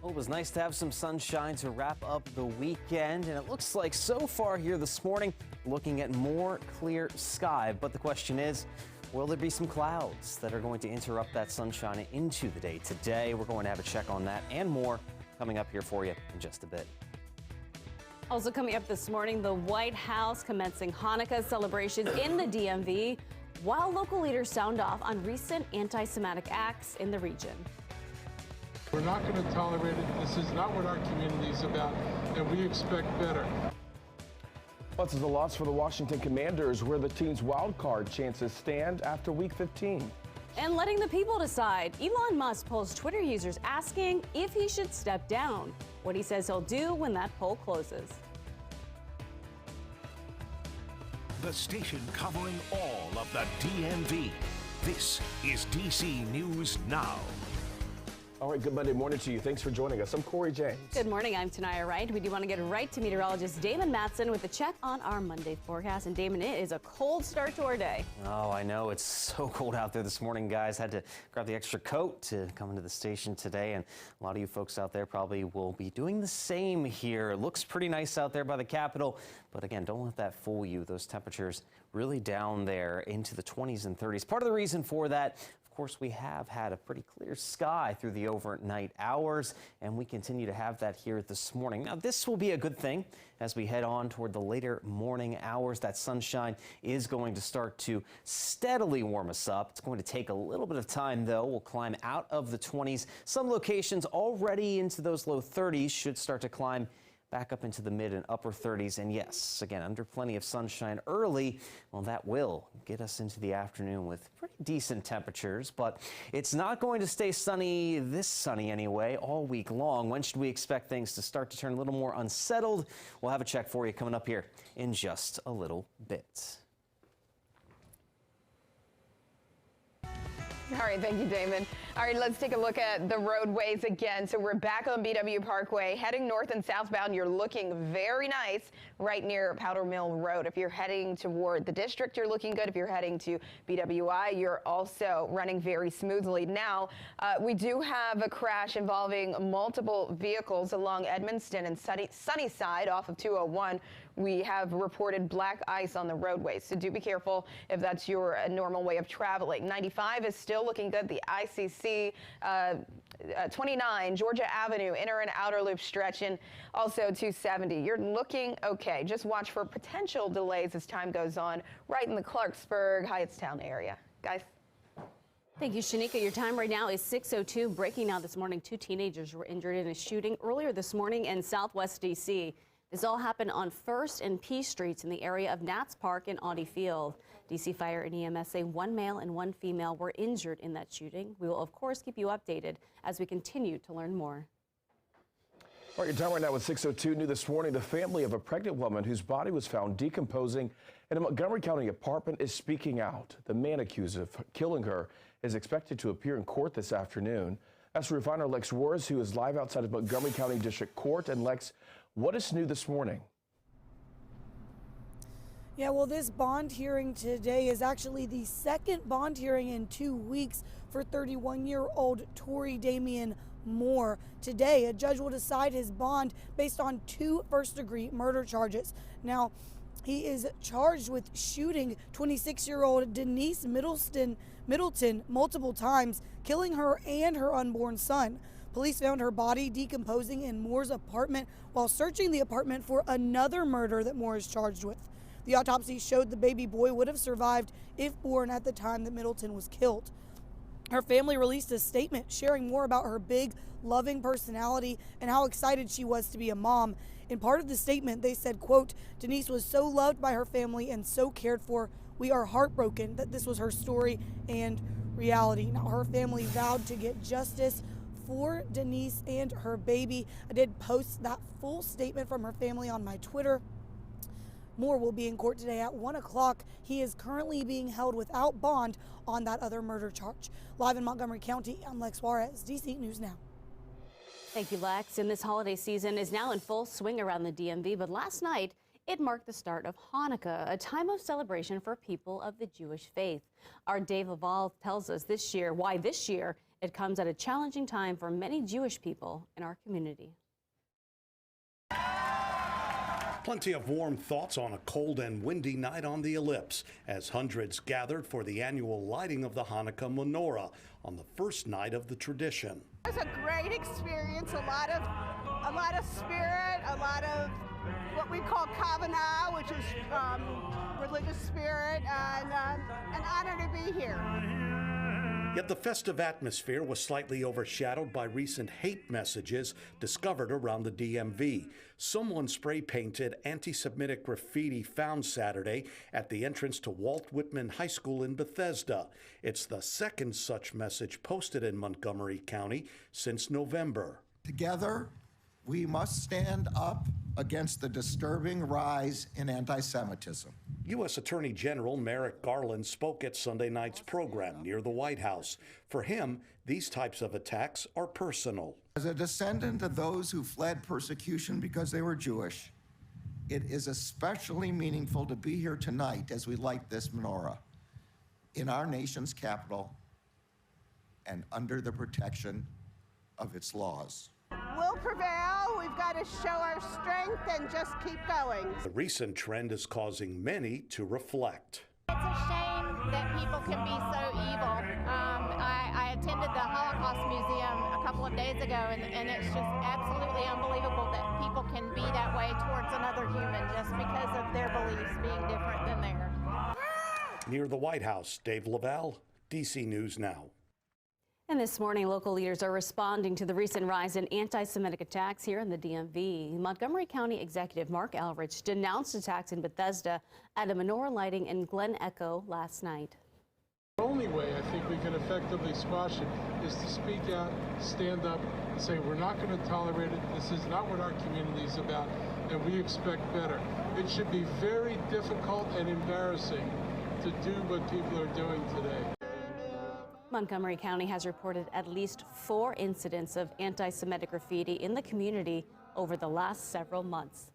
Well, it was nice to have some sunshine to wrap up the weekend, and it looks like so far here this morning, looking at more clear sky. But the question is, will there be some clouds that are going to interrupt that sunshine into the day today? We're going to have a check on that and more coming up here for you in just a bit. Also coming up this morning, the White House commencing Hanukkah celebrations in the DMV, while local leaders sound off on recent anti-Semitic acts in the region. We're not going to tolerate it. This is not what our community is about, and we expect better. Well, this is a loss for the Washington Commanders, where the team's wild card chances stand after Week 15. And letting the people decide, Elon Musk polls Twitter users asking if he should step down. What he says he'll do when that poll closes. The station covering all of the DMV. This is DC News Now. All right, good Monday morning to you. Thanks for joining us. I'm Corey James. Good morning. I'm Tanaya Wright. We do want to get right to meteorologist Damon Matson with a check on our Monday forecast. And Damon, it is a cold start to our day. Oh, I know. It's so cold out there this morning, guys. Had to grab the extra coat to come into the station today. And a lot of you folks out there probably will be doing the same here. It looks pretty nice out there by the Capitol. But again, don't let that fool you. Those temperatures really down there into the 20s and 30s. Part of the reason for that, of course, we have had a pretty clear sky through the overnight hours, and we continue to have that here this morning. Now, this will be a good thing as we head on toward the later morning hours. That sunshine is going to start to steadily warm us up. It's going to take a little bit of time, though. We'll climb out of the 20s. Some locations already into those low 30s should start to climb back up into the mid and upper 30s. And yes, again, under plenty of sunshine early, well, that will get us into the afternoon with pretty decent temperatures. But it's not going to stay sunny, this sunny anyway, all week long. When should we expect things to start to turn a little more unsettled? We'll have a check for you coming up here in just a little bit. All right, thank you, Damon. All right, let's take a look at the roadways again. So we're back on BW Parkway, heading north and southbound. You're looking very nice right near Powder Mill Road. If you're heading toward the district, you're looking good. If you're heading to BWI, you're also running very smoothly. Now, we do have a crash involving multiple vehicles along Edmonston and Sunnyside off of 201. We have reported black ice on the roadways, so do be careful if that's your normal way of traveling. 95 is still looking good. The ICC 29, Georgia Avenue, inner and outer loop stretch, and also 270. You're looking okay. Just watch for potential delays as time goes on right in the Clarksburg, Hyattstown area. Guys. Thank you, Shanika. Your time right now is 6:02. Breaking now this morning, 2 teenagers were injured in a shooting earlier this morning in Southwest D.C. This all happened on 1st and P Streets in the area of Nats Park and Audi Field. DC Fire and EMS say 1 male and 1 female were injured in that shooting. We will, of course, keep you updated as we continue to learn more. All right, your time right now with 6:02. New this morning, the family of a pregnant woman whose body was found decomposing in a Montgomery County apartment is speaking out. The man accused of killing her is expected to appear in court this afternoon. That's refiner Lex Juarez, who is live outside of Montgomery County District Court. And Lex, what is new this morning? Yeah, well, this bond hearing today is actually the second bond hearing in 2 weeks for 31-year-old Tory Damian Moore. Today, a judge will decide his bond based on 2 first-degree murder charges. Now, he is charged with shooting 26-year-old Denise Middleton multiple times, killing her and her unborn son. Police found her body decomposing in Moore's apartment while searching the apartment for another murder that Moore is charged with. The autopsy showed the baby boy would have survived if born at the time that Middleton was killed. Her family released a statement sharing more about her big, loving personality and how excited she was to be a mom. In part of the statement, they said, quote, "Denise was so loved by her family and so cared for. We are heartbroken that this was her story and reality." Now, her family vowed to get justice for Denise and her baby. I did post that full statement from her family on my Twitter. Moore will be in court today at 1 o'clock. He is currently being held without bond on that other murder charge. Live in Montgomery County, I'm Lex Juarez, DC News Now. Thank you, Lex. And this holiday season is now in full swing around the DMV, but last night it marked the start of Hanukkah, a time of celebration for people of the Jewish faith. Our Dave Laval tells us why this year It comes at a challenging time for many Jewish people in our community. Plenty of warm thoughts on a cold and windy night on the Ellipse as hundreds gathered for the annual lighting of the Hanukkah menorah on the first night of the tradition. It was a great experience, a lot of spirit, a lot of what we call kavanah, which is religious spirit, and an honor to be here. Yet the festive atmosphere was slightly overshadowed by recent hate messages discovered around the DMV. Someone spray-painted anti-Semitic graffiti found Saturday at the entrance to Walt Whitman High School in Bethesda. It's the second such message posted in Montgomery County since November. Together, we must stand up against the disturbing rise in anti-Semitism. U.S. Attorney General Merrick Garland spoke at Sunday night's program near the White House. For him, these types of attacks are personal. As a descendant of those who fled persecution because they were Jewish, it is especially meaningful to be here tonight as we light this menorah in our nation's capital and under the protection of its laws. We'll prevail. We've got to show our strength and just keep going. The recent trend is causing many to reflect. It's a shame that people can be so evil. I attended the Holocaust Museum a couple of days ago, and it's just absolutely unbelievable that people can be that way towards another human just because of their beliefs being different than theirs. Near the White House, Dave Lavelle, DC News Now. And this morning, local leaders are responding to the recent rise in anti-Semitic attacks here in the DMV. Montgomery County Executive Mark Elrich denounced attacks in Bethesda at a menorah lighting in Glen Echo last night. The only way I think we can effectively squash it is to speak out, stand up, and say we're not going to tolerate it. This is not what our community is about, and we expect better. It should be very difficult and embarrassing to do what people are doing today. Montgomery County has reported at least 4 incidents of anti-Semitic graffiti in the community over the last several months.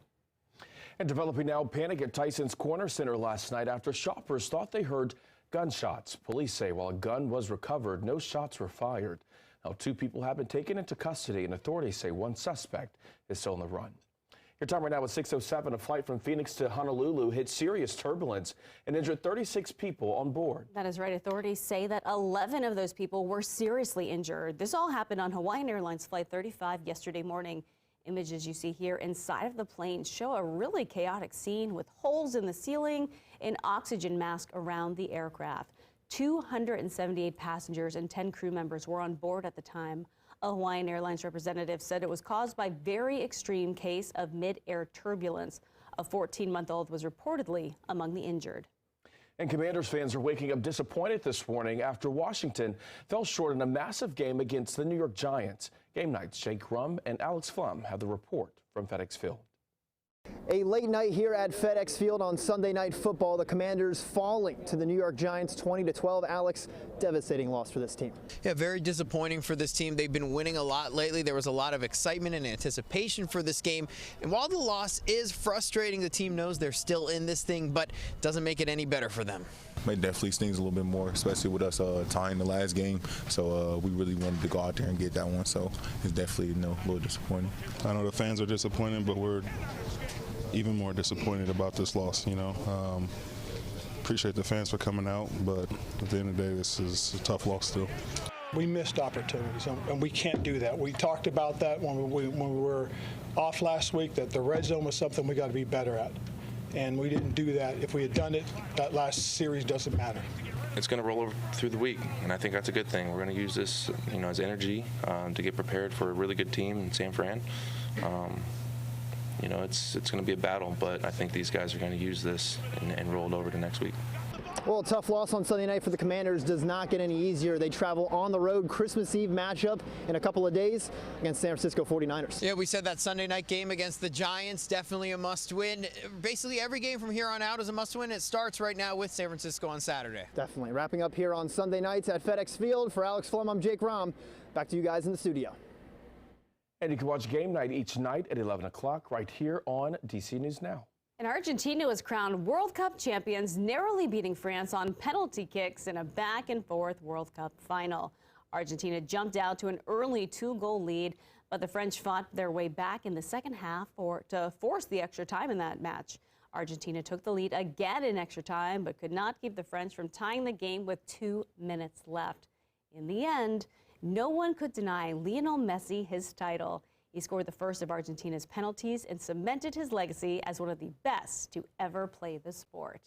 And developing now, panic at Tyson's Corner Center last night after shoppers thought they heard gunshots. Police say while a gun was recovered, no shots were fired. Now 2 people have been taken into custody, and authorities say 1 suspect is still on the run. Your time right now is 6:07. A flight from Phoenix to Honolulu hit serious turbulence and injured 36 people on board. That is right. Authorities say that 11 of those people were seriously injured. This all happened on Hawaiian Airlines Flight 35 yesterday morning. Images you see here inside of the plane show a really chaotic scene with holes in the ceiling and oxygen masks around the aircraft. 278 passengers and 10 crew members were on board at the time. A Hawaiian Airlines representative said it was caused by very extreme case of mid-air turbulence. A 14-month-old was reportedly among the injured. And Commanders fans are waking up disappointed this morning after Washington fell short in a massive game against the New York Giants. Game Night's Jake Grum and Alex Flum have the report from FedEx Field. A late night here at FedEx Field on Sunday Night Football. The Commanders falling to the New York Giants 20-12. Alex, devastating loss for this team. Yeah, very disappointing for this team. They've been winning a lot lately. There was a lot of excitement and anticipation for this game. And while the loss is frustrating, the team knows they're still in this thing, but doesn't make it any better for them. It definitely stings a little bit more, especially with us tying the last game. So we really wanted to go out there and get that one. So it's definitely a little disappointing. I know the fans are disappointed, but we're even more disappointed about this loss. Appreciate the fans for coming out, but at the end of the day, this is a tough loss still. We missed opportunities, and we can't do that. We talked about that when we were off last week, that the red zone was something we got to be better at, and we didn't do that. If we had done it, that last series doesn't matter. It's going to roll over through the week, and I think that's a good thing. We're going to use this, as energy to get prepared for a really good team in San Fran. It's going to be a battle, but I think these guys are going to use this and roll it over to next week. Well, a tough loss on Sunday night for the Commanders does not get any easier. They travel on the road Christmas Eve matchup in a couple of days against San Francisco 49ers. Yeah, we said that Sunday night game against the Giants, definitely a must-win. Basically, every game from here on out is a must-win. It starts right now with San Francisco on Saturday. Definitely. Wrapping up here on Sunday nights at FedEx Field. For Alex Flum, I'm Jake Rom. Back to you guys in the studio. And you can watch Game Night each night at 11 o'clock right here on DC News Now. And Argentina was crowned World Cup champions, narrowly beating France on penalty kicks in a back-and-forth World Cup final. Argentina jumped out to an early 2-goal lead, but the French fought their way back in the second half to force the extra time in that match. Argentina took the lead again in extra time, but could not keep the French from tying the game with 2 minutes left. In the end, no one could deny Lionel Messi his title. He scored the first of Argentina's penalties and cemented his legacy as one of the best to ever play the sport.